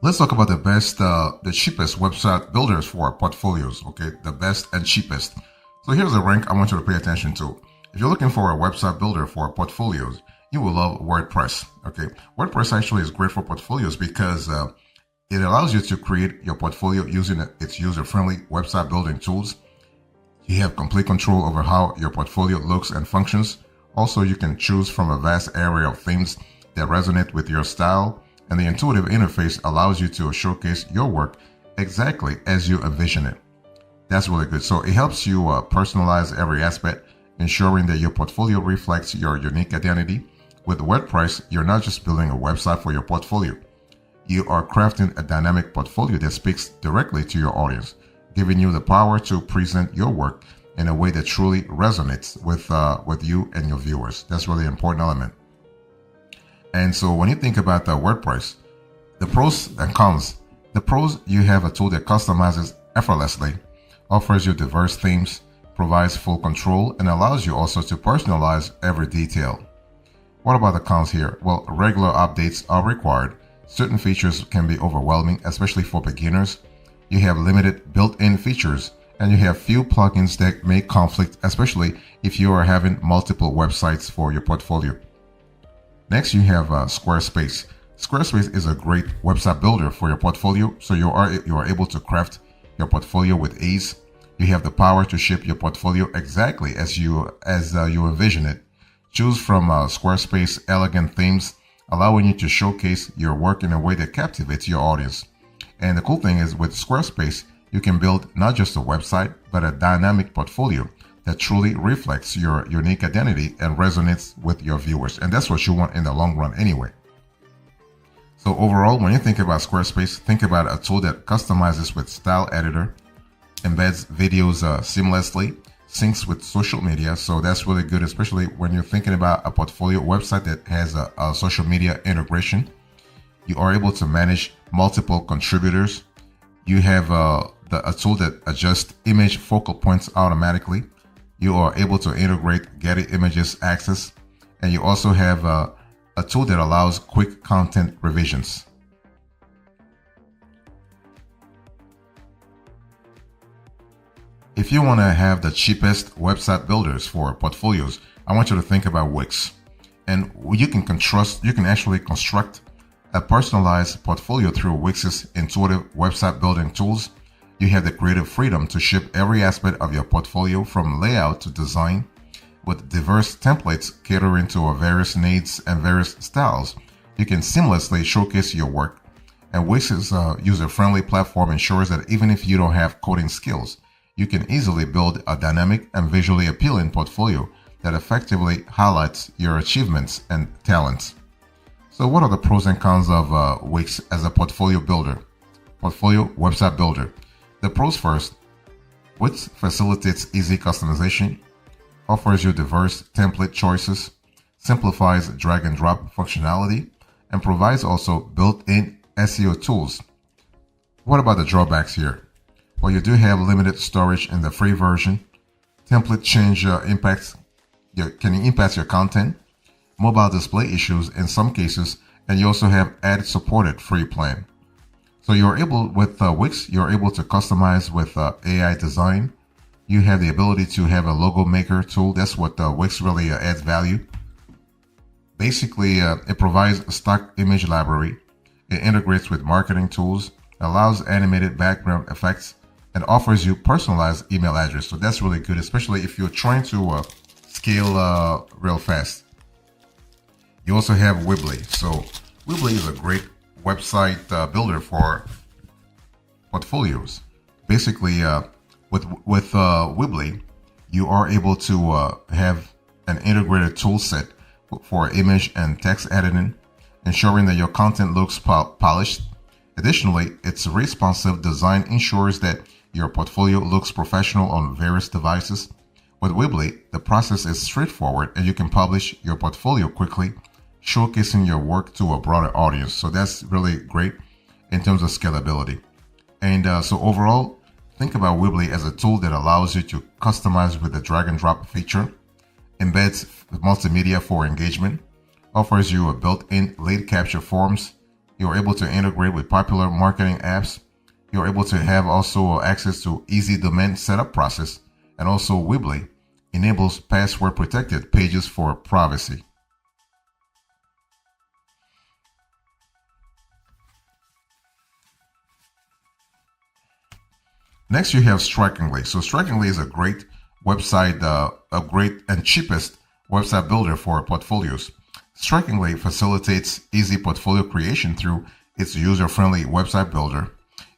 Let's talk about the cheapest website builders for portfolios. Okay, the best and cheapest. So here's a rank I want you to pay attention to. If you're looking for a website builder for portfolios, you will love WordPress. Okay, WordPress actually is great for portfolios because it allows you to create your portfolio using its user-friendly website building tools. You have complete control over how your portfolio looks and functions. Also, you can choose from a vast array of themes that resonate with your style, and the intuitive interface allows you to showcase your work exactly as you envision it. That's really good. So it helps you personalize every aspect, ensuring that your portfolio reflects your unique identity. With WordPress, you're not just building a website for your portfolio. You are crafting a dynamic portfolio that speaks directly to your audience, giving you the power to present your work in a way that truly resonates with you and your viewers. That's really an important element. And so when you think about the WordPress, the pros and cons. The pros, you have a tool that customizes effortlessly, offers you diverse themes, provides full control, and allows you also to personalize every detail. What about the cons here? Well, regular updates are required. Certain features can be overwhelming, especially for beginners. You have limited built-in features, and you have few plugins that may conflict, especially if you are having multiple websites for your portfolio. Next, you have Squarespace. Squarespace is a great website builder for your portfolio, so you are able to craft your portfolio with ease. You have the power to shape your portfolio exactly as you envision it. Choose from Squarespace elegant themes, allowing you to showcase your work in a way that captivates your audience. And the cool thing is, with Squarespace, you can build not just a website, but a dynamic portfolio that truly reflects your unique identity and resonates with your viewers. And that's what you want in the long run anyway. So overall, when you think about Squarespace, think about a tool that customizes with Style Editor, embeds videos seamlessly, syncs with social media. So that's really good, especially when you're thinking about a portfolio website that has a social media integration. You are able to manage multiple contributors. You have a tool that adjusts image focal points automatically. You are able to integrate Getty Images access, and you also have a tool that allows quick content revisions. If you want to have the cheapest website builders for portfolios, I want you to think about Wix. And you can actually construct a personalized portfolio through Wix's intuitive website building tools. You have the creative freedom to shape every aspect of your portfolio from layout to design. With diverse templates catering to our various needs and various styles, you can seamlessly showcase your work. And Wix's user-friendly platform ensures that even if you don't have coding skills, you can easily build a dynamic and visually appealing portfolio that effectively highlights your achievements and talents. So what are the pros and cons of Wix as a portfolio builder? Portfolio website builder. The pros first. Wix facilitates easy customization, offers you diverse template choices, simplifies drag and drop functionality, and provides also built-in SEO tools. What about the drawbacks here? Well, you do have limited storage in the free version. Template change can impact your content, mobile display issues in some cases, and you also have ad supported free plan. So you're able with Wix, you're able to customize with AI design. You have the ability to have a logo maker tool. That's what Wix really adds value. Basically, it provides a stock image library. It integrates with marketing tools, allows animated background effects, and offers you personalized email address. So that's really good, especially if you're trying to scale real fast. You also have Weebly. So Weebly is a great website builder for portfolios. Basically, with Weebly, you are able to have an integrated tool set for image and text editing, ensuring that your content looks polished. Additionally, its responsive design ensures that your portfolio looks professional on various devices. With Weebly, the process is straightforward and you can publish your portfolio quickly, showcasing your work to a broader audience. So that's really great in terms of scalability. And so overall, think about Weebly as a tool that allows you to customize with the drag and drop feature, embeds multimedia for engagement, offers you a built-in lead capture forms, You're able to integrate with popular marketing apps. You're able to have also access to easy domain setup process. And also Weebly enables password protected pages for privacy. Next, you have Strikingly. So Strikingly is a great website, a great and cheapest website builder for portfolios. Strikingly facilitates easy portfolio creation through its user-friendly website builder.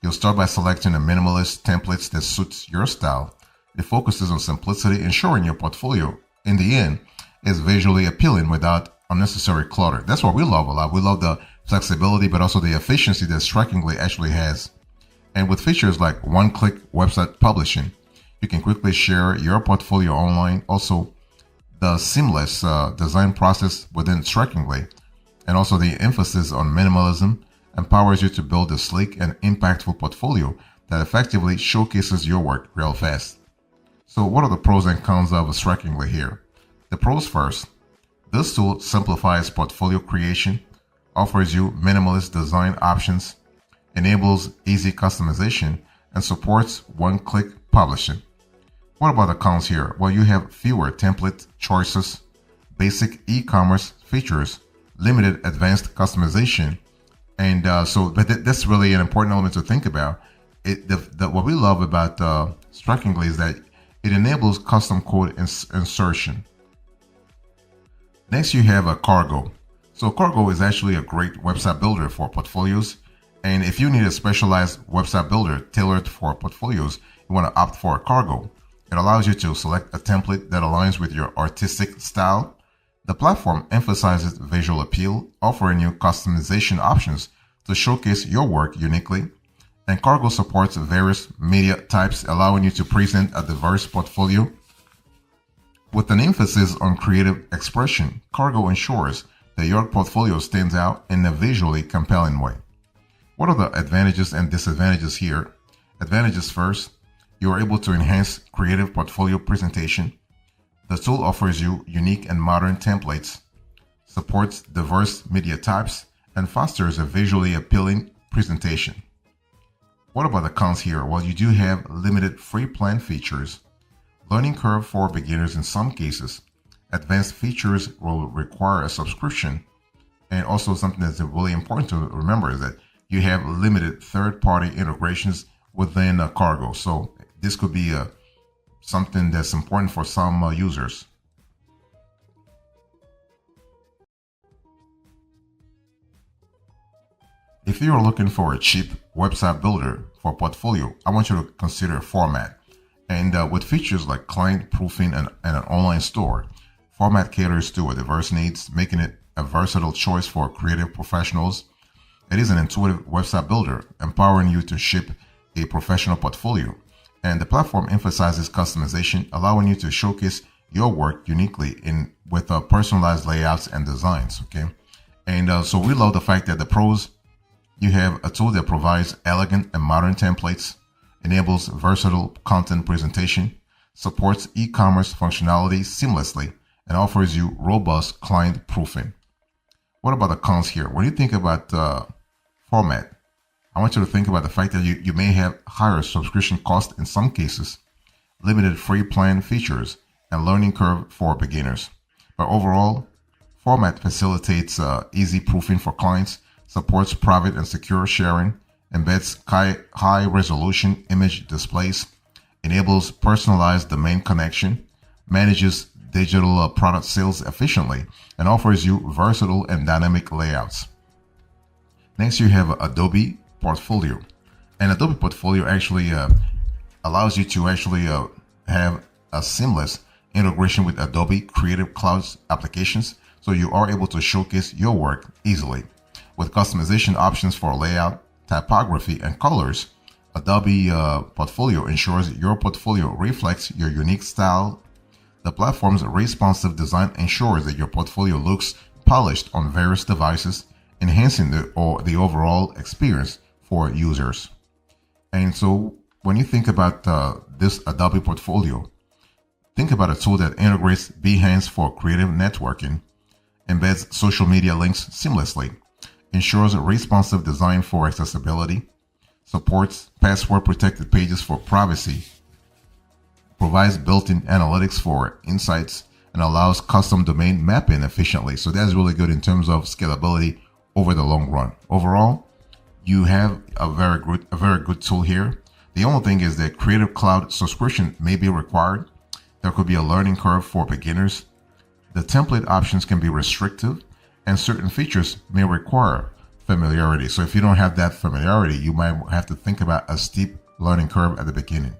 You'll start by selecting a minimalist templates that suits your style. It focuses on simplicity, ensuring your portfolio, in the end, is visually appealing without unnecessary clutter. That's what we love a lot. We love the flexibility, but also the efficiency that Strikingly actually has. And with features like one-click website publishing, you can quickly share your portfolio online. Also, the seamless design process within Strikingly, and also the emphasis on minimalism empowers you to build a sleek and impactful portfolio that effectively showcases your work real fast. So what are the pros and cons of Strikingly here? The pros first. This tool simplifies portfolio creation, offers you minimalist design options, enables easy customization, and supports one-click publishing. What about the cons here? Well, you have fewer template choices, basic e-commerce features, limited advanced customization, and but that's really an important element to think about. What we love about Strikingly is that it enables custom code insertion. Next, you have a Cargo. So Cargo is actually a great website builder for portfolios. And if you need a specialized website builder tailored for portfolios, you want to opt for Cargo. It allows you to select a template that aligns with your artistic style. The platform emphasizes visual appeal, offering you customization options to showcase your work uniquely. And Cargo supports various media types, allowing you to present a diverse portfolio. With an emphasis on creative expression, Cargo ensures that your portfolio stands out in a visually compelling way. What are the advantages and disadvantages here? Advantages first, you are able to enhance creative portfolio presentation. The tool offers you unique and modern templates, supports diverse media types, and fosters a visually appealing presentation. What about the cons here? Well, you do have limited free plan features, learning curve for beginners in some cases. Advanced features will require a subscription. And also something that's really important to remember is that you have limited third-party integrations within Cargo. So this could be something that's important for some users. If you are looking for a cheap website builder for portfolio, I want you to consider Format. And with features like client proofing and an online store, Format caters to a diverse needs, making it a versatile choice for creative professionals. It is an intuitive website builder, empowering you to ship a professional portfolio. And the platform emphasizes customization, allowing you to showcase your work uniquely with personalized layouts and designs. Okay, and so we love the fact that the pros, you have a tool that provides elegant and modern templates, enables versatile content presentation, supports e-commerce functionality seamlessly, and offers you robust client proofing. What about the cons here? When you think about Format, I want you to think about the fact that you may have higher subscription costs in some cases, limited free plan features, and learning curve for beginners. But overall, Format facilitates easy proofing for clients, supports private and secure sharing, embeds high-resolution image displays, enables personalized domain connection, manages digital product sales efficiently, and offers you versatile and dynamic layouts. Next, you have Adobe Portfolio. And Adobe Portfolio actually allows you to actually have a seamless integration with Adobe Creative Cloud's applications, so you are able to showcase your work easily. With customization options for layout, typography, and colors, Adobe Portfolio ensures your portfolio reflects your unique style. The platform's responsive design ensures that your portfolio looks polished on various devices, enhancing the overall experience for users. And so when you think about this Adobe Portfolio, think about a tool that integrates Behance for creative networking, embeds social media links seamlessly, ensures a responsive design for accessibility, supports password protected pages for privacy, provides built-in analytics for insights, and allows custom domain mapping efficiently. So that's really good in terms of scalability over the long run. Overall, you have a very good tool here. The only thing is that Creative Cloud subscription may be required. There could be a learning curve for beginners. The template options can be restrictive, and certain features may require familiarity. So if you don't have that familiarity, you might have to think about a steep learning curve at the beginning.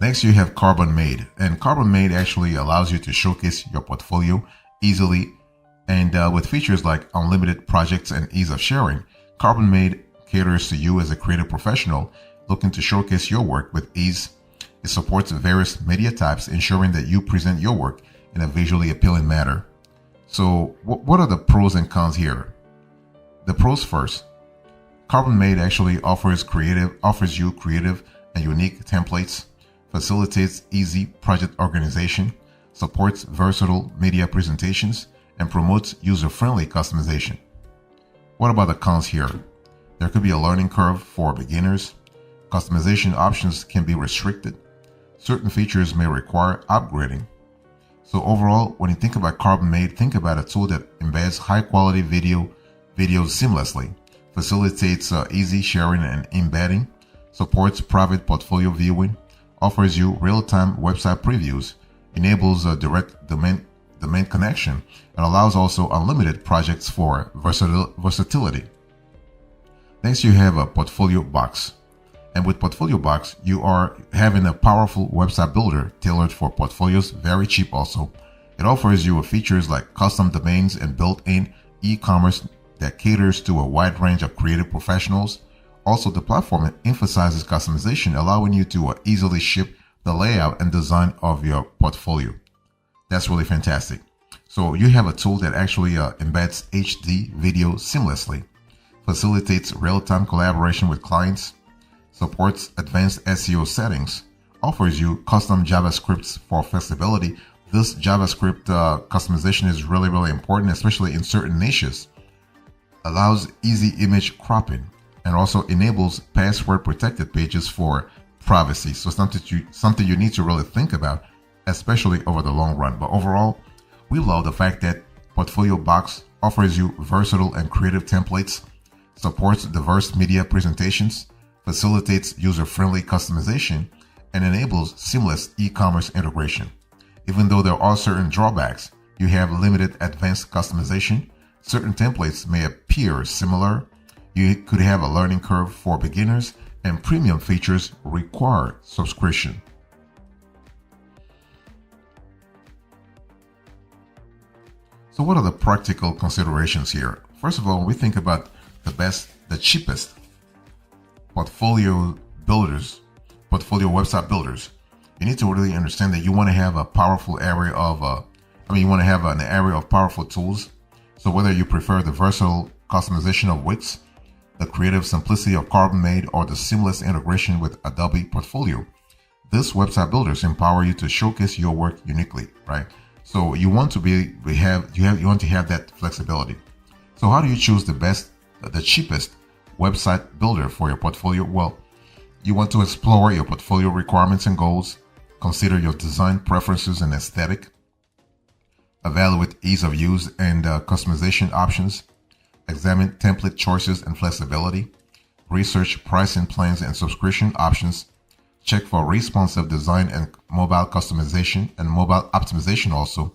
Next, you have Carbon Made, and Carbon Made actually allows you to showcase your portfolio easily, and with features like unlimited projects and ease of sharing. Carbon Made caters to you as a creative professional looking to showcase your work with ease. It supports various media types, ensuring that you present your work in a visually appealing manner. So what are the pros and cons here? The pros first. Carbon Made actually offers you creative and unique templates, facilitates easy project organization, supports versatile media presentations, and promotes user-friendly customization. What about the cons here? There could be a learning curve for beginners. Customization options can be restricted. Certain features may require upgrading. So overall, when you think about Carbon Made, think about a tool that embeds high-quality videos seamlessly, facilitates easy sharing and embedding, supports private portfolio viewing, offers you real-time website previews, enables a direct domain connection, and allows also unlimited projects for versatility. Next, you have a Portfolio Box. And with Portfolio Box, you are having a powerful website builder tailored for portfolios, very cheap also. It offers you features like custom domains and built-in e-commerce that caters to a wide range of creative professionals. Also, the platform emphasizes customization, allowing you to easily ship the layout and design of your portfolio. That's really fantastic. So you have a tool that actually embeds HD video seamlessly, facilitates real-time collaboration with clients, supports advanced SEO settings, offers you custom JavaScripts for flexibility. This JavaScript customization is really important, especially in certain niches. Allows easy image cropping, and also enables password protected pages for privacy. So something you need to really think about, especially over the long run. But overall, we love the fact that Portfolio Box offers you versatile and creative templates, supports diverse media presentations, facilitates user-friendly customization, and enables seamless e-commerce integration. Even though there are certain drawbacks, you have limited advanced customization. Certain templates may appear similar. You could have a learning curve for beginners, and premium features require subscription. So what are the practical considerations here? First of all, when we think about the cheapest portfolio website builders, you need to really understand that you want to have a powerful area of, you want to have an area of powerful tools. So whether you prefer the versatile customization of Wix, the creative simplicity of Carbon Made, or the seamless integration with Adobe Portfolio, these website builders empower you to showcase your work uniquely, right? So you want to you want to have that flexibility. So how do you choose the cheapest website builder for your portfolio? Well, you want to explore your portfolio requirements and goals, consider your design preferences and aesthetic, evaluate ease of use and customization options, examine template choices and flexibility, research pricing plans and subscription options, check for responsive design and mobile customization and mobile optimization also,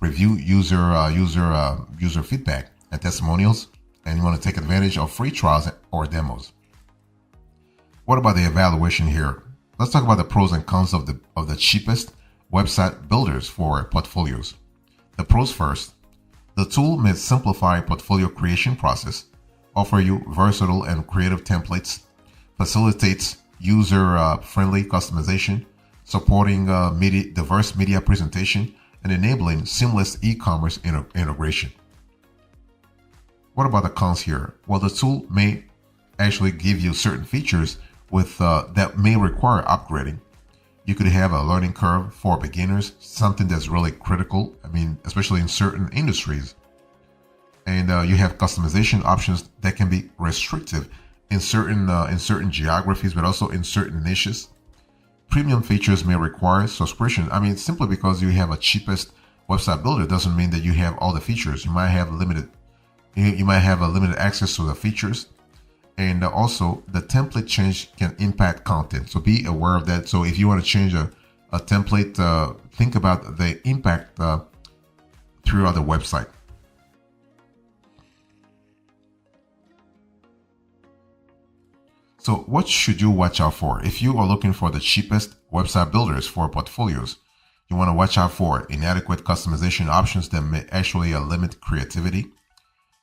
review user feedback and testimonials, and you want to take advantage of free trials or demos. What about the evaluation here? Let's talk about the pros and cons of the cheapest website builders for portfolios. The pros first. The tool may simplify portfolio creation process, offer you versatile and creative templates, facilitates user-friendly customization, supporting diverse media presentation, and enabling seamless e-commerce integration. What about the cons here? Well, the tool may actually give you certain features that may require upgrading. You could have a learning curve for beginners, something that's really critical. I mean, especially in certain industries. And you have customization options that can be restrictive in certain geographies, but also in certain niches. Premium features may require subscription. I mean, simply because you have a cheapest website builder doesn't mean that you have all the features. You might have a limited access to the features. And also the template change can impact content. So be aware of that. So if you want to change a template, think about the impact throughout the website. So what should you watch out for? If you are looking for the cheapest website builders for portfolios, you want to watch out for inadequate customization options that may actually limit creativity.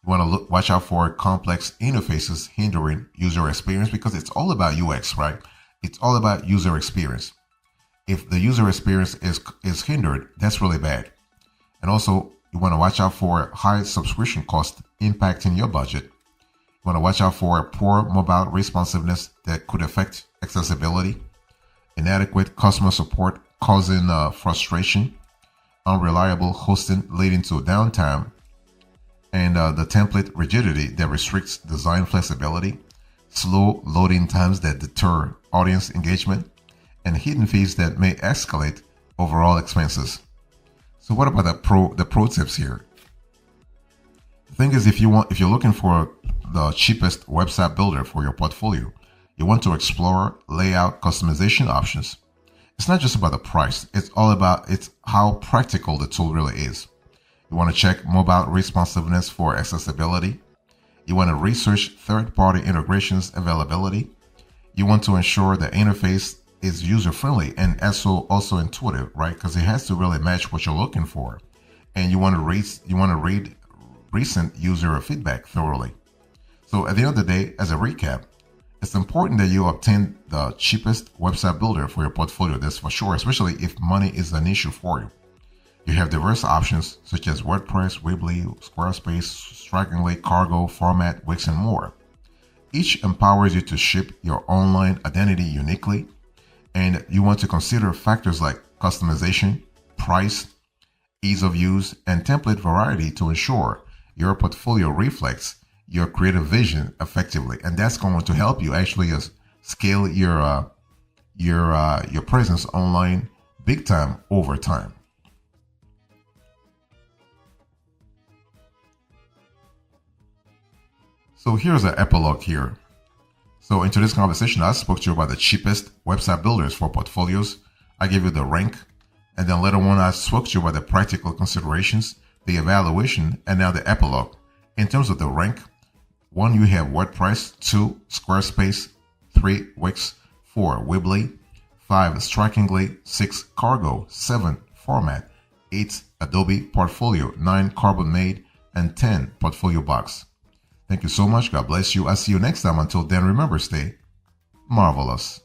You want to watch out for complex interfaces hindering user experience, because it's all about UX, right? It's all about user experience. If the user experience is hindered, that's really bad. And also, you want to watch out for high subscription cost impacting your budget. You want to watch out for poor mobile responsiveness that could affect accessibility, inadequate customer support causing frustration, unreliable hosting leading to downtime, and the template rigidity that restricts design flexibility, slow loading times that deter audience engagement, and hidden fees that may escalate overall expenses. So what about the pro tips here? The thing is, if you're looking for the cheapest website builder for your portfolio, you want to explore layout customization options. It's not just about the price. It's how practical the tool really is. You want to check mobile responsiveness for accessibility. You want to research third-party integrations availability. You want to ensure the interface is user-friendly and also intuitive, right? Because it has to really match what you're looking for. And you want to read recent user feedback thoroughly. So at the end of the day, as a recap, it's important that you obtain the cheapest website builder for your portfolio. That's for sure, especially if money is an issue for you. You have diverse options such as WordPress, Weebly, Squarespace, Strikingly, Cargo, Format, Wix, and more. Each empowers you to shape your online identity uniquely, and you want to consider factors like customization, price, ease of use, and template variety to ensure your portfolio reflects your creative vision effectively. And that's going to help you actually scale your presence online big time over time. So here's an epilogue here. So in today's conversation, I spoke to you about the cheapest website builders for portfolios. I gave you the rank, and then later on I spoke to you about the practical considerations, the evaluation, and now the epilogue. In terms of the rank, 1, you have WordPress, 2, Squarespace, 3, Wix, 4, Weebly, 5, Strikingly, 6, Cargo, 7, Format, 8, Adobe Portfolio, 9, Carbon Made, and 10, Portfolio Box. Thank you so much. God bless you. I'll see you next time. Until then, remember, stay marvelous.